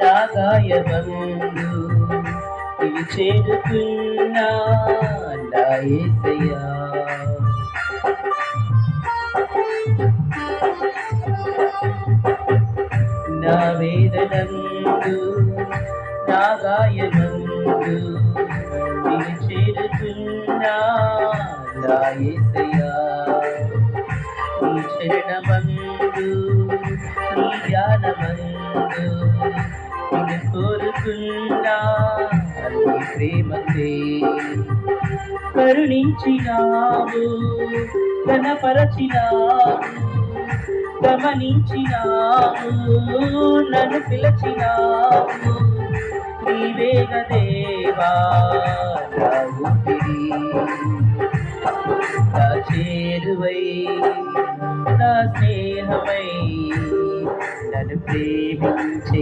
నా గాయమందు నిన్ను చేరుతున్నా నా యేసయ్యా. నా వేదనందు నా గాయమందు నిన్ను చేరుతున్నా నా యేసయ్యా. నీ చరణమందు నీ ధ్యానమందు నిన్ను కోరుతున్నా నీ ప్రేమకే. కరుణించినావు ఘనపరచినావు గమనించినావు నన్ను పిలచినావు. నీవేగ దేవా నా ఊపిరి, నా చేరువై నా స్నేహమై నన్ను ప్రేమించే